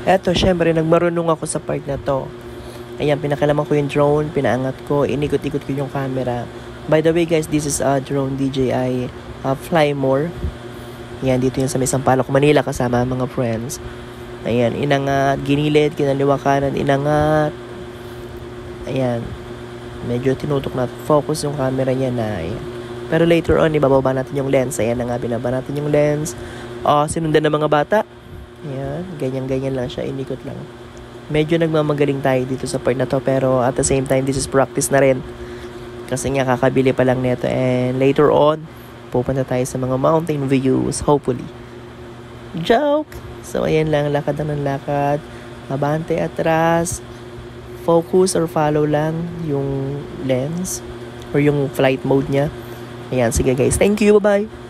Eto, syempre, nagmarunong ako sa part na to. Ayan, pinakalaman ko yung drone, pinaangat ko, inikot-ikot ko yung camera. By the way guys, this is a drone DJI Fly More. Ayan, dito yun sa may Sampaloc, Manila, kasama mga friends. Ayan, inangat, ginilid, kinaliwa kanan, inangat. Ayan, medyo tinutok na focus yung camera niya na. Ayan. Pero later on, ibababa natin yung lens. Ayan na nga, binaba natin yung lens. Sinundan ng mga bata. Ayan, ganyan-ganyan lang siya, inikot lang. Medyo nagmamagaling tayo dito sa part na to, pero at the same time, this is practice na rin. Kasi nga, kakabili pa lang neto. And later on, pupunta tayo sa mga mountain views, hopefully. Joke! So, ayan lang, lakad lang ng lakad. Abante, atras. Focus or follow lang yung lens or yung flight mode niya. Ayan, sige guys. Thank you, bye-bye!